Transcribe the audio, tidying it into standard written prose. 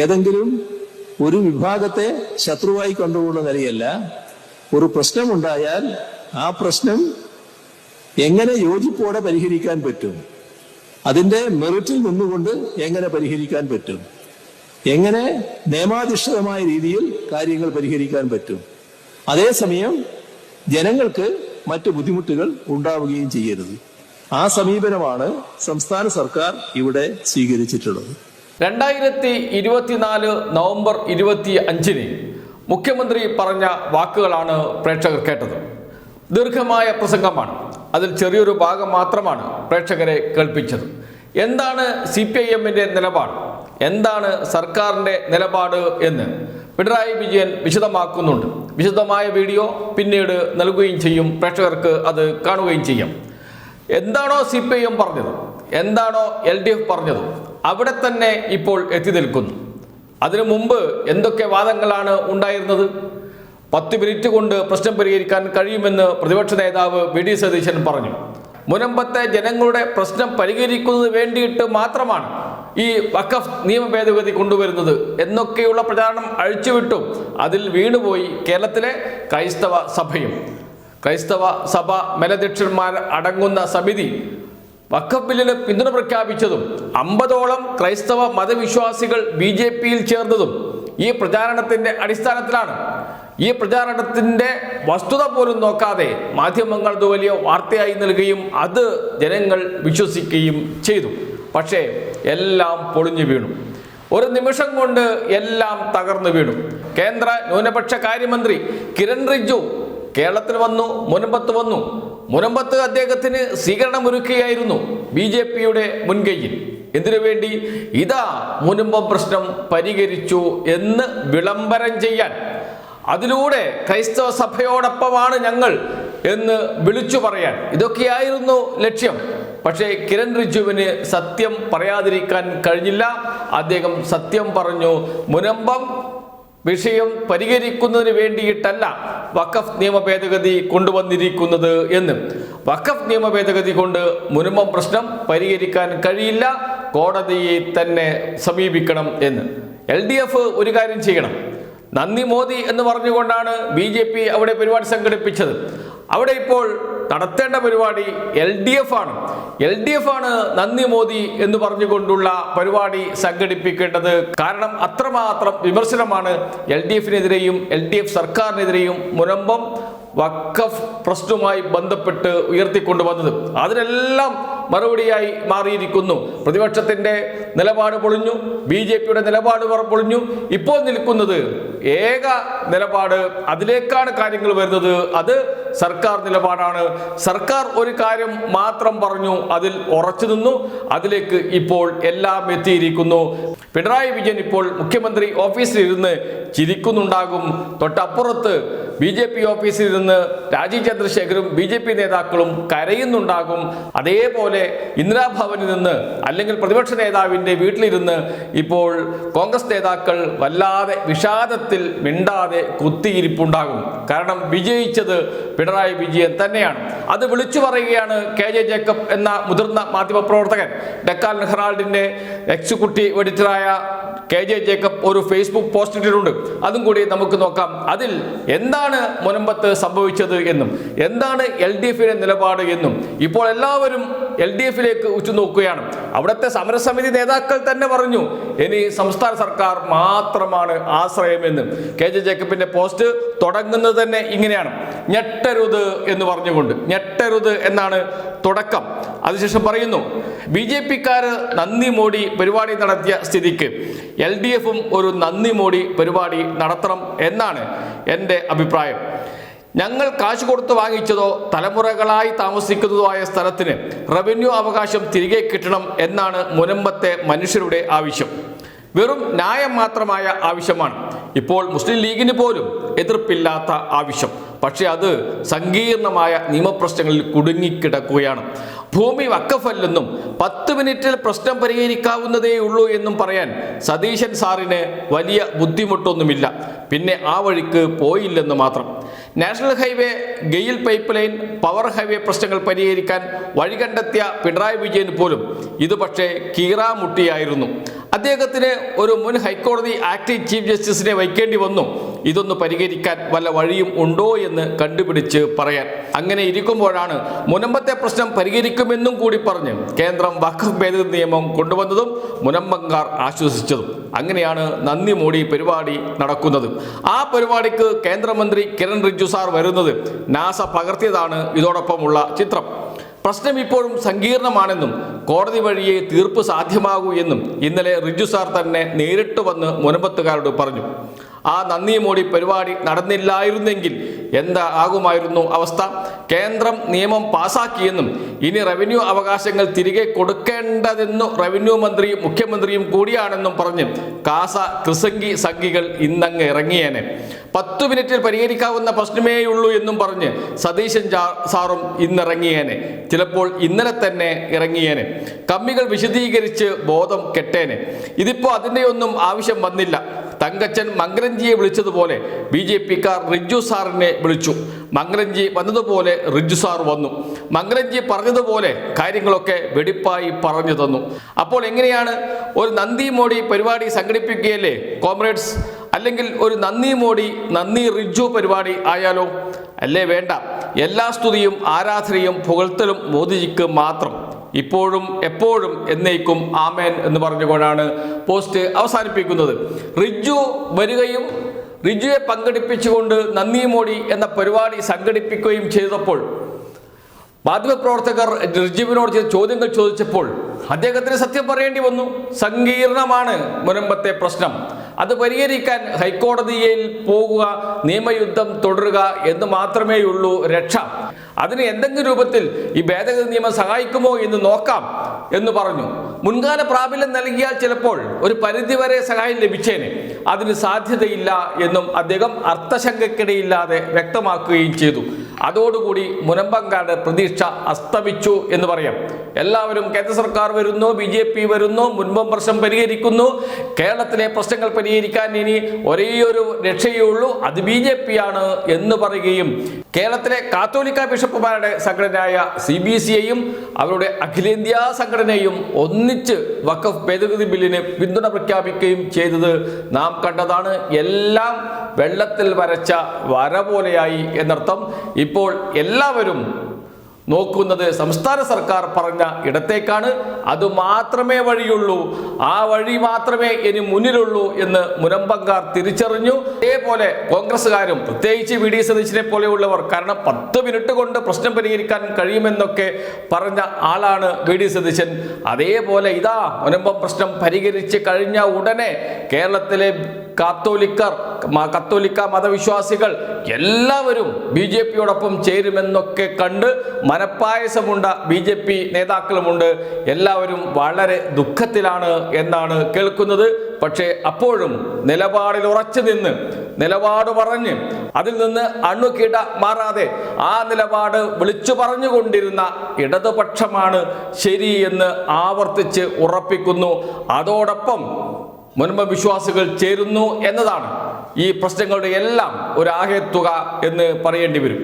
ഏതെങ്കിലും ഒരു വിഭാഗത്തെ ശത്രുവായി കണ്ടുകൊണ്ടുള്ള നിലയല്ല. ഒരു പ്രശ്നമുണ്ടായാൽ ആ പ്രശ്നം എങ്ങനെ യോജിപ്പോടെ പരിഹരിക്കാൻ പറ്റും, അതിന്റെ മെറിറ്റിൽ നിന്നുകൊണ്ട് എങ്ങനെ പരിഹരിക്കാൻ പറ്റും, എങ്ങനെ നിയമാധിഷ്ഠിതമായ രീതിയിൽ കാര്യങ്ങൾ പരിഹരിക്കാൻ പറ്റും, അതേസമയം ജനങ്ങൾക്ക് മറ്റു ബുദ്ധിമുട്ടുകൾ ഉണ്ടാവുകയും ചെയ്യരുത്. ആ സമീപനമാണ് സംസ്ഥാന സർക്കാർ ഇവിടെ സ്വീകരിച്ചിട്ടുള്ളത്. 2024 നവംബർ 25 മുഖ്യമന്ത്രി പറഞ്ഞ വാക്കുകളാണ് പ്രേക്ഷകർ കേട്ടത്. ദീർഘമായ പ്രസംഗമാണ്. അതിൽ ചെറിയൊരു ഭാഗം മാത്രമാണ് പ്രേക്ഷകരെ കേൾപ്പിച്ചത്. എന്താണ് CPIMന്റെ നിലപാട്, എന്താണ് സർക്കാരിൻ്റെ നിലപാട് എന്ന് പിണറായി വിജയൻ വിശദമാക്കുന്നുണ്ട്. വിശദമായ വീഡിയോ പിന്നീട് നൽകുകയും ചെയ്യും, പ്രേക്ഷകർക്ക് അത് കാണുകയും ചെയ്യാം. എന്താണോ CPIM പറഞ്ഞത്, എന്താണോ LDF പറഞ്ഞത്, അവിടെ തന്നെ ഇപ്പോൾ എത്തി നിൽക്കുന്നു. അതിനു മുമ്പ് എന്തൊക്കെ വാദങ്ങളാണ് ഉണ്ടായിരുന്നത്? 10 മിനിറ്റ് കൊണ്ട് പ്രശ്നം പരിഹരിക്കാൻ കഴിയുമെന്ന് പ്രതിപക്ഷ നേതാവ് VD സതീശൻ പറഞ്ഞു. മുനമ്പത്തെ ജനങ്ങളുടെ പ്രശ്നം പരിഹരിക്കുന്നതിന് വേണ്ടിയിട്ട് മാത്രമാണ് ഈ വഖഫ് നിയമ ഭേദഗതി കൊണ്ടുവരുന്നത് എന്നൊക്കെയുള്ള പ്രചാരണം അഴിച്ചുവിട്ടു. അതിൽ വീണുപോയി കേരളത്തിലെ ക്രൈസ്തവ സഭയും. ക്രൈസ്തവ സഭ മേലധ്യക്ഷന്മാർ അടങ്ങുന്ന സമിതി വഖഫ് ബില്ലിന് പിന്തുണ പ്രഖ്യാപിച്ചതും 50ഓളം ക്രൈസ്തവ മതവിശ്വാസികൾ BJPയിൽ ചേർന്നതും ഈ പ്രചാരണത്തിന്റെ അടിസ്ഥാനത്തിലാണ്. ഈ പ്രചാരണത്തിന്റെ വസ്തുത പോലും നോക്കാതെ മാധ്യമങ്ങൾ അത് വലിയ വാർത്തയായി നൽകുകയും അത് ജനങ്ങൾ വിശ്വസിക്കുകയും ചെയ്തു. പക്ഷേ എല്ലാം പൊളിഞ്ഞു വീണു. ഒരു നിമിഷം കൊണ്ട് എല്ലാം തകർന്നു വീണു. കേന്ദ്ര ന്യൂനപക്ഷ കാര്യമന്ത്രി കിരൺ റിജ്ജു കേരളത്തിൽ വന്നു, മുനമ്പത്ത് വന്നു. മുനമ്പത്ത് അദ്ദേഹത്തിന് സ്വീകരണമൊരുക്കുകയായിരുന്നു BJPയുടെ മുൻകൈയിൽ. എന്തിനു വേണ്ടി? ഇതാ മുനമ്പം പ്രശ്നം പരിഹരിച്ചു എന്ന് വിളംബരം ചെയ്യാൻ, അതിലൂടെ ക്രൈസ്തവ സഭയോടൊപ്പമാണ് ഞങ്ങൾ എന്ന് വിളിച്ചു പറയാൻ. ഇതൊക്കെയായിരുന്നു ലക്ഷ്യം. പക്ഷേ കിരൺ റിജ്ജുവിന് സത്യം പറയാതിരിക്കാൻ കഴിഞ്ഞില്ല. അദ്ദേഹം സത്യം പറഞ്ഞു. മുനമ്പം വിഷയം പരിഹരിക്കുന്നതിന് വേണ്ടിയിട്ടല്ല വഖഫ് നിയമ ഭേദഗതി കൊണ്ടുവന്നിരിക്കുന്നത് എന്ന്. വഖഫ് നിയമ ഭേദഗതി കൊണ്ട് മുനമ്പം പ്രശ്നം പരിഹരിക്കാൻ കഴിയില്ല, കോടതിയെ തന്നെ സമീപിക്കണം എന്ന്. LDF ഒരു കാര്യം ചെയ്യണം. നന്ദി മോദി എന്ന് പറഞ്ഞുകൊണ്ടാണ് BJP അവിടെ പരിപാടി സംഘടിപ്പിച്ചത്. അവിടെ ഇപ്പോൾ നടത്തേണ്ട പരിപാടി LDF ആണ്. LDF ആണ് നന്ദി മോദി എന്ന് പറഞ്ഞുകൊണ്ടുള്ള പരിപാടി സംഘടിപ്പിക്കേണ്ടത്. കാരണം അത്രമാത്രം വിമർശനമാണ് LDFനെതിരെയും LDF സർക്കാരിനെതിരെയും മുനമ്പം വഖഫ് പ്രശ്നവുമായി ബന്ധപ്പെട്ട് ഉയർത്തിക്കൊണ്ടുവന്നത്. അതിനെല്ലാം മറുപടിയായി മാറിയിരിക്കുന്നു. പ്രതിപക്ഷത്തിന്റെ നിലപാട് പൊളിഞ്ഞു, BJPയുടെ നിലപാട് പൊളിഞ്ഞു. ഇപ്പോൾ നിൽക്കുന്നത് ഏക നിലപാട്, അതിലേക്കാണ് കാര്യങ്ങൾ വരുന്നത്. അത് സർക്കാർ നിലപാടാണ്. സർക്കാർ ഒരു കാര്യം മാത്രം പറഞ്ഞു, അതിൽ ഉറച്ചു നിന്നു. അതിലേക്ക് ഇപ്പോൾ എല്ലാം എത്തിയിരിക്കുന്നു. പിണറായി വിജയൻ ഇപ്പോൾ മുഖ്യമന്ത്രി ഓഫീസിൽ ഇരുന്ന് ചിരിക്കുന്നുണ്ടാകും. തൊട്ടപ്പുറത്ത് BJP ഓഫീസിൽ ഇരുന്ന് രാജീവ് ചന്ദ്രശേഖരും BJP നേതാക്കളും കരയുന്നുണ്ടാകും. അതേപോലെ ഇന്ദിരാഭവനിൽ നിന്ന് അല്ലെങ്കിൽ പ്രതിപക്ഷ നേതാവിൻ്റെ വീട്ടിലിരുന്ന് ഇപ്പോൾ കോൺഗ്രസ് നേതാക്കൾ വല്ലാതെ വിഷാദത്തിൽ മിണ്ടാതെ കുത്തിയിരിപ്പുണ്ടാകും. കാരണം വിജയിച്ചത് പിണറായി വിജയൻ തന്നെയാണ്. അത് വിളിച്ചു പറയുകയാണ് KJ ജേക്കബ് എന്ന മുതിർന്ന മാധ്യമപ്രവർത്തകൻ. ഡെക്കാൻ ഹെറാൾഡിന്റെ എക്സിക്യൂട്ടീവ് എഡിറ്ററായ KJ ജേക്കബ് ഒരു ഫേസ്ബുക്ക് പോസ്റ്റ് ഇട്ടിട്ടുണ്ട്. അതും കൂടി നമുക്ക് നോക്കാം. അതിൽ എന്താണ് മുനമ്പത്ത് സംഭവിച്ചത് എന്നും എന്താണ് LDFയുടെ നിലപാട് എന്നും ഇപ്പോൾ എല്ലാവരും LDFിലേക്ക് ഉറ്റുനോക്കുകയാണ്. അവിടുത്തെ സമരസമിതി നേതാക്കൾ തന്നെ പറഞ്ഞു ഇനി സംസ്ഥാന സർക്കാർ മാത്രമാണ് ആശ്രയമെന്ന്. KJ ജേക്കബിന്റെ പോസ്റ്റ് തുടങ്ങുന്നത് തന്നെ ഇങ്ങനെയാണ്: ഞെട്ടരുത് എന്ന് പറഞ്ഞുകൊണ്ട്. ഞെട്ടരുത് എന്നാണ് തുടക്കം. അതിനുശേഷം പറയുന്നു, BJPക്കാര് നന്ദി മോഡി പരിപാടി നടത്തിയ സ്ഥിതിക്ക് LDFും ഒരു നന്ദി മോഡി പരിപാടി നടത്തണം എന്നാണ് എൻ്റെ അഭിപ്രായം. ഞങ്ങൾ കാശ് കൊടുത്ത് വാങ്ങിച്ചതോ തലമുറകളായി താമസിക്കുന്നതോ ആയ സ്ഥലത്തിന് റവന്യൂ അവകാശം തിരികെ കിട്ടണം എന്നാണ് മുനമ്പത്തെ മനുഷ്യരുടെ ആവശ്യം. വെറും ന്യായം മാത്രമായ ആവശ്യമാണ്. ഇപ്പോൾ മുസ്ലിം ലീഗിന് പോലും എതിർപ്പില്ലാത്ത ആവശ്യം. പക്ഷെ അത് സങ്കീർണമായ നിയമപ്രശ്നങ്ങളിൽ കുടുങ്ങിക്കിടക്കുകയാണ്. ഭൂമി വഖഫല്ലെന്നും 10 മിനിറ്റിൽ പ്രശ്നം പരിഹരിക്കാവുന്നതേ ഉള്ളൂ എന്നും പറയാൻ സതീശൻ സാറിന് വലിയ ബുദ്ധിമുട്ടൊന്നുമില്ല. പിന്നെ ആ വഴിക്ക് പോയില്ലെന്ന് മാത്രം. National highway, GAIL pipeline, power highway പ്രശ്നങ്ങൾ പരിഹരിക്കാൻ വഴി കണ്ടെത്തിയ പിണറായി വിജയൻ പോലും ഇത് പക്ഷേ കീറാമുട്ടിയായിരുന്നു. അദ്ദേഹത്തിന് ഒരു മുൻ ഹൈക്കോടതി ആക്ടിംഗ് ചീഫ് ജസ്റ്റിസിനെ വയ്ക്കേണ്ടി വന്നു ഇതൊന്ന് പരിഹരിക്കാൻ വല്ല വഴിയും ഉണ്ടോ എന്ന് കണ്ടുപിടിച്ച് പറയാൻ. അങ്ങനെ ഇരിക്കുമ്പോഴാണ് മുനമ്പത്തെ പ്രശ്നം പരിഹരിക്കുമെന്നും കൂടി പറഞ്ഞ് കേന്ദ്രം വഖഫ് ഭേദഗതി നിയമം കൊണ്ടുവന്നതും മുനമ്പംകാർ ആശ്വസിച്ചതും. അങ്ങനെയാണ് നന്ദി മോഡി പരിപാടി നടക്കുന്നത്. ആ പരിപാടിക്ക് കേന്ദ്രമന്ത്രി കിരൺ റിജ്ജു സാർ വരുന്നത് നാസ പകർത്തിയതാണ് ഇതോടൊപ്പമുള്ള ചിത്രം. പ്രശ്നം ഇപ്പോഴും സങ്കീർണമാണെന്നും കോടതി വഴിയേ തീർപ്പ് സാധ്യമാകൂ എന്നും ഇന്നലെ റിജ്ജു സാർ തന്നെ നേരിട്ട് വന്ന് മുനമ്പത്തുകാരോട് പറഞ്ഞു. ആ നന്ദി മോഡി പരിപാടി നടന്നില്ലായിരുന്നെങ്കിൽ എന്താകുമായിരുന്നു അവസ്ഥ? കേന്ദ്രം നിയമം പാസാക്കിയെന്നും ഇനി റവന്യൂ അവകാശങ്ങൾ തിരികെ കൊടുക്കേണ്ടതെന്നു റവന്യൂ മന്ത്രി മുഖ്യമന്ത്രിയും കൂടിയാണെന്നും പറഞ്ഞ് കാസ ക്രിസംഗി സംഘികൾ ഇന്നങ്ങ് ഇറങ്ങിയേനെ. 10 മിനിറ്റിൽ പരിഹരിക്കാവുന്ന പ്രശ്നമേയുള്ളൂ എന്നും പറഞ്ഞ് സതീശൻ സാറും ഇന്നിറങ്ങിയേനെ. ചിലപ്പോൾ ഇന്നലെ തന്നെ ഇറങ്ങിയേനെ. കമ്മികൾ വിശദീകരിച്ച് ബോധം കെട്ടേനെ. ഇതിപ്പോ അതിൻ്റെയൊന്നും ആവശ്യം വന്നില്ല. തങ്കച്ചൻ മംഗലംജിയെ വിളിച്ചതുപോലെ BJP-ക്കാർ റിജ്ജു സാറിനെ വിളിച്ചു. മംഗലംജി വന്നതുപോലെ റിജ്ജു സാർ വന്നു. മംഗലംജി പറഞ്ഞതുപോലെ കാര്യങ്ങളൊക്കെ വെടിപ്പായി പറഞ്ഞു തന്നു. അപ്പോൾ എങ്ങനെയാണ്? ഒരു നന്ദി മോഡി പരിപാടി സംഘടിപ്പിക്കുകയല്ലേ കോമ്രേഡ്സ്? അല്ലെങ്കിൽ ഒരു നന്ദി മോഡി നന്ദി റിജ്ജു പരിപാടി ആയാലോ? അല്ലേ വേണ്ട. എല്ലാ സ്തുതിയും ആരാധനയും പുകഴ്ത്തലും മോദിജിക്ക് മാത്രം. ഇപ്പോഴും എപ്പോഴും എന്നേക്കും ആമേൻ എന്ന് പറഞ്ഞുകൊണ്ടാണ് പോസ്റ്റ് അവസാനിപ്പിക്കുന്നത്. റിജ്ജു വരികയും റിജ്ജുയെ പങ്കെടുപ്പിച്ചുകൊണ്ട് നന്ദി മോഡി എന്ന പരിപാടി സംഘടിപ്പിക്കുകയും ചെയ്തപ്പോൾ മാധ്യമപ്രവർത്തകർ റിജ്ജുവിനോട് ചില ചോദ്യങ്ങൾ ചോദിച്ചപ്പോൾ അദ്ദേഹത്തിന് സത്യം പറയേണ്ടി വന്നു. സങ്കീർണമാണ് മുനമ്പത്തെ പ്രശ്നം. അത് പരിഹരിക്കാൻ ഹൈക്കോടതിയിൽ പോകുക, നിയമയുദ്ധം തുടരുക എന്ന് മാത്രമേ ഉള്ളൂ രക്ഷ. അതിന് എന്തെങ്കിലും രൂപത്തിൽ ഈ ഭേദഗതി നിയമം സഹായിക്കുമോ എന്ന് നോക്കാം എന്ന് പറഞ്ഞു. മുൻകാല പ്രാബല്യം നൽകിയാൽ ചിലപ്പോൾ ഒരു പരിധിവരെ സഹായം ലഭിച്ചേനെ. അതിന് സാധ്യതയില്ല എന്നും അദ്ദേഹം അർത്ഥശങ്കയ്ക്കിടയില്ലാതെ വ്യക്തമാക്കുകയും ചെയ്തു. അതോടുകൂടി മുനമ്പംകാരുടെ പ്രതീക്ഷ അസ്തമിച്ചു എന്ന് പറയാം. എല്ലാവരും കേന്ദ്ര സർക്കാർ വരുന്നു, BJP വരുന്നു, മുൻപം പ്രശ്നം പരിഹരിക്കുന്നു. കേരളത്തിലെ പ്രശ്നങ്ങൾ പരിഹരിക്കാൻ ഇനി ഒരേയൊരു രക്ഷയേ ഉള്ളൂ, അത് BJP ആണ് എന്ന് പറയുകയും കേരളത്തിലെ കാത്തോലിക്ക ബിഷപ്പുമാരുടെ സംഘടനയായ CBCയെയും അവരുടെ അഖിലേന്ത്യാ സംഘടനയും ഒന്നിച്ച് വഖഫ് ഭേദഗതി ബില്ലിന് പിന്തുണ പ്രഖ്യാപിക്കുകയും ചെയ്തത് നാം കണ്ടതാണ്. എല്ലാം വെള്ളത്തിൽ വരച്ച വര പോലെയായി എന്നർത്ഥം. ഇപ്പോൾ എല്ലാവരും നോക്കുന്നത് സംസ്ഥാന സർക്കാർ പറഞ്ഞ ഇടത്തേക്കാണ്. അത് മാത്രമേ വഴിയുള്ളൂ, ആ വഴി മാത്രമേ ഇനി മുന്നിലുള്ളൂ എന്ന് മുനമ്പംകാർ തിരിച്ചറിഞ്ഞു. അതേപോലെ കോൺഗ്രസ്സുകാരും, പ്രത്യേകിച്ച് VD സതീശനെ പോലെയുള്ളവർ, കാരണം 10 മിനിറ്റ് കൊണ്ട് പ്രശ്നം പരിഹരിക്കാൻ കഴിയുമെന്നൊക്കെ പറഞ്ഞ ആളാണ് VD സതീശൻ. അതേപോലെ ഇതാ മുനമ്പം പ്രശ്നം പരിഹരിച്ച് കഴിഞ്ഞ ഉടനെ കേരളത്തിലെ കത്തോലിക്ക മതവിശ്വാസികൾ എല്ലാവരും BJP-യോടൊപ്പം ചേരുമെന്നൊക്കെ കണ്ട് മനപ്പായസമുണ്ട BJP നേതാക്കളുമുണ്ട്. എല്ലാവരും വളരെ ദുഃഖത്തിലാണ് എന്നാണ് കേൾക്കുന്നത്. പക്ഷേ അപ്പോഴും നിലപാടിൽ ഉറച്ചു നിന്ന്, നിലപാട് പറഞ്ഞ് അതിൽ നിന്ന് അണുകിട മാറാതെ ആ നിലപാട് വിളിച്ചു പറഞ്ഞുകൊണ്ടിരുന്ന ഇടതുപക്ഷമാണ് ശരി എന്ന് ആവർത്തിച്ച് ഉറപ്പിക്കുന്നു. അതോടൊപ്പം മുൻപ് വിശ്വാസികൾ ചേരുന്നു എന്നതാണ് ഈ പ്രശ്നങ്ങളുടെ എല്ലാം ഒരു ആകെത്തുക എന്ന് പറയേണ്ടി വരും.